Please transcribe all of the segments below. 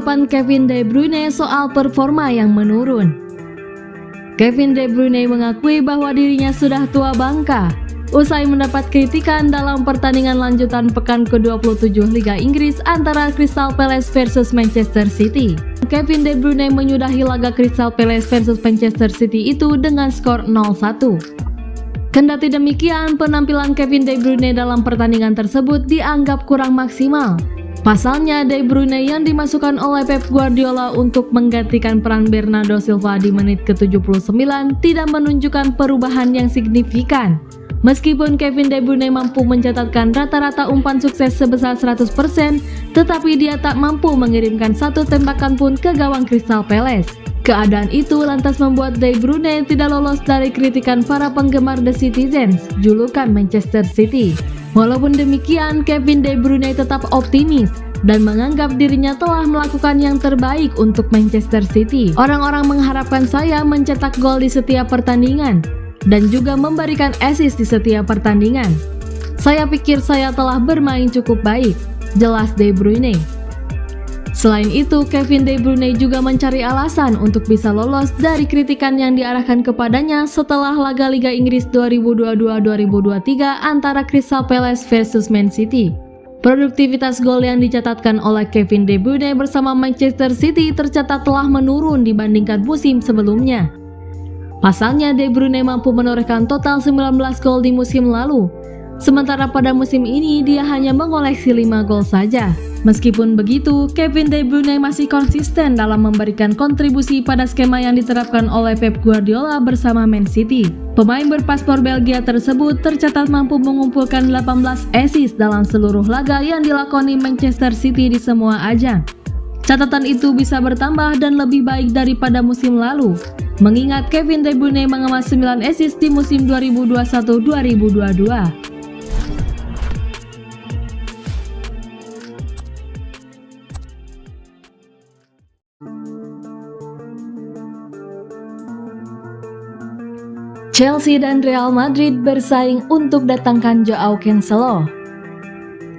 tanggapan Kevin De Bruyne soal performa yang menurun. Kevin De Bruyne mengakui bahwa dirinya sudah tua bangka usai mendapat kritikan dalam pertandingan lanjutan pekan ke-27 Liga Inggris antara Crystal Palace versus Manchester City. Kevin De Bruyne menyudahi laga Crystal Palace versus Manchester City itu dengan skor 0-1. Kendati demikian, penampilan Kevin De Bruyne dalam pertandingan tersebut dianggap kurang maksimal. Pasalnya, De Bruyne yang dimasukkan oleh Pep Guardiola untuk menggantikan peran Bernardo Silva di menit ke-79 tidak menunjukkan perubahan yang signifikan. Meskipun Kevin De Bruyne mampu mencatatkan rata-rata umpan sukses sebesar 100%, tetapi dia tak mampu mengirimkan satu tembakan pun ke gawang Crystal Palace. Keadaan itu lantas membuat De Bruyne tidak lolos dari kritikan para penggemar The Citizens, julukan Manchester City. Walaupun demikian, Kevin De Bruyne tetap optimis dan menganggap dirinya telah melakukan yang terbaik untuk Manchester City. Orang-orang mengharapkan saya mencetak gol di setiap pertandingan dan juga memberikan assist di setiap pertandingan. Saya pikir saya telah bermain cukup baik, jelas De Bruyne. Selain itu, Kevin De Bruyne juga mencari alasan untuk bisa lolos dari kritikan yang diarahkan kepadanya setelah laga Liga Inggris 2022-2023 antara Crystal Palace versus Man City. Produktivitas gol yang dicatatkan oleh Kevin De Bruyne bersama Manchester City tercatat telah menurun dibandingkan musim sebelumnya. Pasalnya, De Bruyne mampu menorehkan total 19 gol di musim lalu, sementara pada musim ini dia hanya mengoleksi 5 gol saja. Meskipun begitu, Kevin De Bruyne masih konsisten dalam memberikan kontribusi pada skema yang diterapkan oleh Pep Guardiola bersama Man City. Pemain berpaspor Belgia tersebut tercatat mampu mengumpulkan 18 assist dalam seluruh laga yang dilakoni Manchester City di semua ajang. Catatan itu bisa bertambah dan lebih baik daripada musim lalu, mengingat Kevin De Bruyne mengemas 9 assist di musim 2021-2022. Chelsea dan Real Madrid bersaing untuk datangkan Joao Cancelo.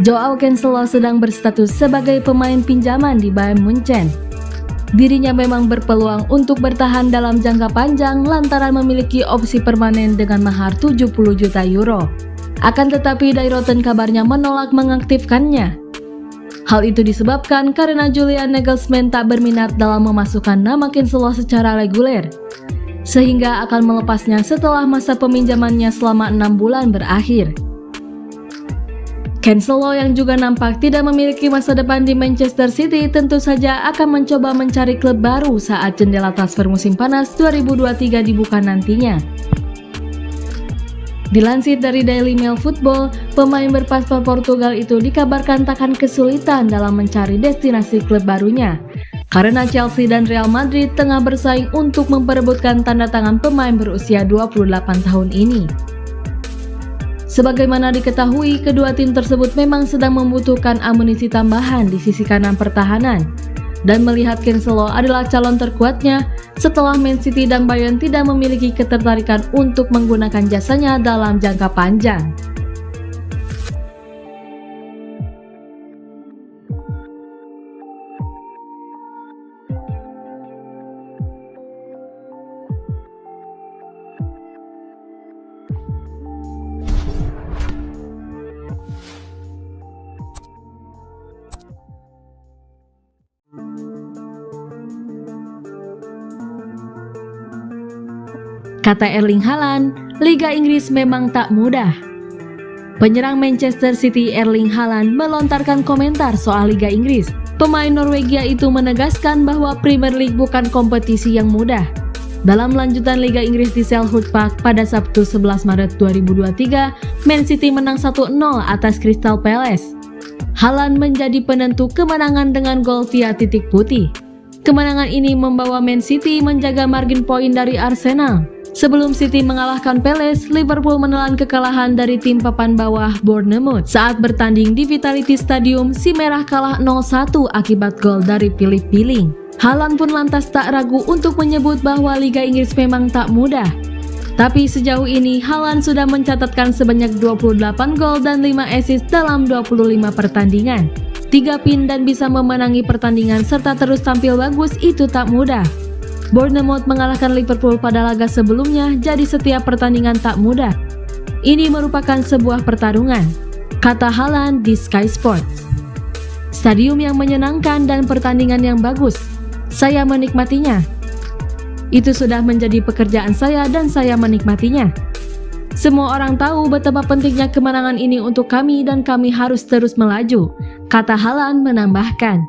Joao Cancelo sedang berstatus sebagai pemain pinjaman di Bayern Munchen. Dirinya memang berpeluang untuk bertahan dalam jangka panjang lantaran memiliki opsi permanen dengan mahar 70 juta euro. Akan tetapi Dairoten kabarnya menolak mengaktifkannya. Hal itu disebabkan karena Julian Nagelsmann tak berminat dalam memasukkan nama Cancelo secara reguler, sehingga akan melepasnya setelah masa peminjamannya selama 6 bulan berakhir. Cancelo yang juga nampak tidak memiliki masa depan di Manchester City tentu saja akan mencoba mencari klub baru saat jendela transfer musim panas 2023 dibuka nantinya. Dilansir dari Daily Mail Football, pemain berpaspor Portugal itu dikabarkan takkan kesulitan dalam mencari destinasi klub barunya, karena Chelsea dan Real Madrid tengah bersaing untuk memperebutkan tanda tangan pemain berusia 28 tahun ini. Sebagaimana diketahui, kedua tim tersebut memang sedang membutuhkan amunisi tambahan di sisi kanan pertahanan, dan melihat Cancelo adalah calon terkuatnya setelah Man City dan Bayern tidak memiliki ketertarikan untuk menggunakan jasanya dalam jangka panjang. Kata Erling Haaland, Liga Inggris memang tak mudah. Penyerang Manchester City Erling Haaland melontarkan komentar soal Liga Inggris. Pemain Norwegia itu menegaskan bahwa Premier League bukan kompetisi yang mudah. Dalam lanjutan Liga Inggris di Selhurst Park pada Sabtu 11 Maret 2023, Man City menang 1-0 atas Crystal Palace. Haaland menjadi penentu kemenangan dengan gol via titik putih. Kemenangan ini membawa Man City menjaga margin poin dari Arsenal. Sebelum City mengalahkan Palace, Liverpool menelan kekalahan dari tim papan bawah Bournemouth. Saat bertanding di Vitality Stadium, si Merah kalah 0-1 akibat gol dari Philip Billing. Haaland pun lantas tak ragu untuk menyebut bahwa Liga Inggris memang tak mudah. Tapi sejauh ini, Haaland sudah mencatatkan sebanyak 28 gol dan 5 assist dalam 25 pertandingan. 3 pin dan bisa memenangi pertandingan serta terus tampil bagus itu tak mudah. Bournemouth mengalahkan Liverpool pada laga sebelumnya, jadi setiap pertandingan tak mudah. Ini merupakan sebuah pertarungan, kata Haaland di Sky Sports. Stadium yang menyenangkan dan pertandingan yang bagus. Saya menikmatinya. Itu sudah menjadi pekerjaan saya dan saya menikmatinya. Semua orang tahu betapa pentingnya kemenangan ini untuk kami dan kami harus terus melaju, kata Haaland menambahkan.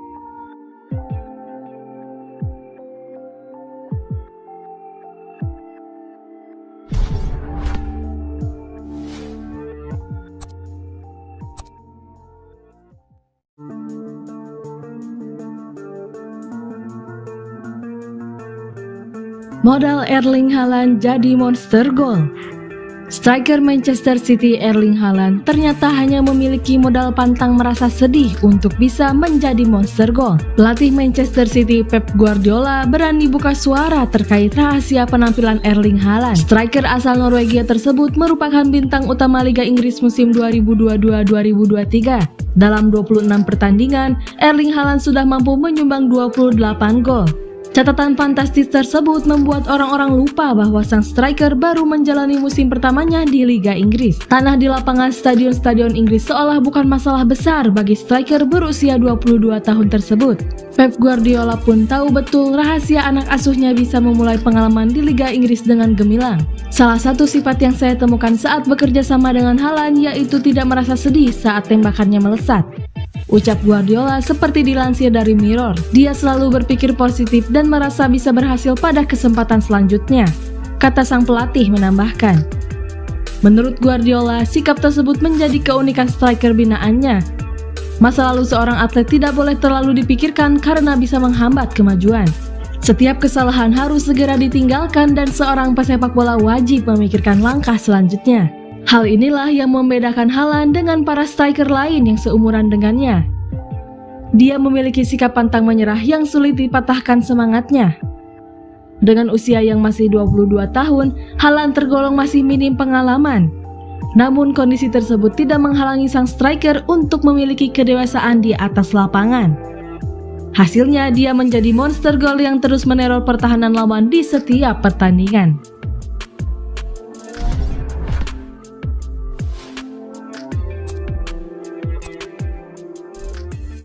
Modal Erling Haaland jadi monster gol. Striker Manchester City Erling Haaland ternyata hanya memiliki modal pantang merasa sedih untuk bisa menjadi monster gol. Pelatih Manchester City Pep Guardiola berani buka suara terkait rahasia penampilan Erling Haaland. Striker asal Norwegia tersebut merupakan bintang utama Liga Inggris musim 2022-2023. Dalam 26 pertandingan, Erling Haaland sudah mampu menyumbang 28 gol. Catatan fantastis tersebut membuat orang-orang lupa bahwa sang striker baru menjalani musim pertamanya di Liga Inggris. Tanah di lapangan stadion-stadion Inggris seolah bukan masalah besar bagi striker berusia 22 tahun tersebut. Pep Guardiola pun tahu betul rahasia anak asuhnya bisa memulai pengalaman di Liga Inggris dengan gemilang. Salah satu sifat yang saya temukan saat bekerja sama dengan Haaland yaitu tidak merasa sedih saat tembakannya melesat, ucap Guardiola seperti dilansir dari Mirror. Dia selalu berpikir positif dan merasa bisa berhasil pada kesempatan selanjutnya, kata sang pelatih menambahkan. Menurut Guardiola, sikap tersebut menjadi keunikan striker binaannya. Masa lalu seorang atlet tidak boleh terlalu dipikirkan karena bisa menghambat kemajuan. Setiap kesalahan harus segera ditinggalkan dan seorang pesepak bola wajib memikirkan langkah selanjutnya. Hal inilah yang membedakan Haaland dengan para striker lain yang seumuran dengannya. Dia memiliki sikap pantang menyerah yang sulit dipatahkan semangatnya. Dengan usia yang masih 22 tahun, Haaland tergolong masih minim pengalaman. Namun kondisi tersebut tidak menghalangi sang striker untuk memiliki kedewasaan di atas lapangan. Hasilnya dia menjadi monster gol yang terus meneror pertahanan lawan di setiap pertandingan.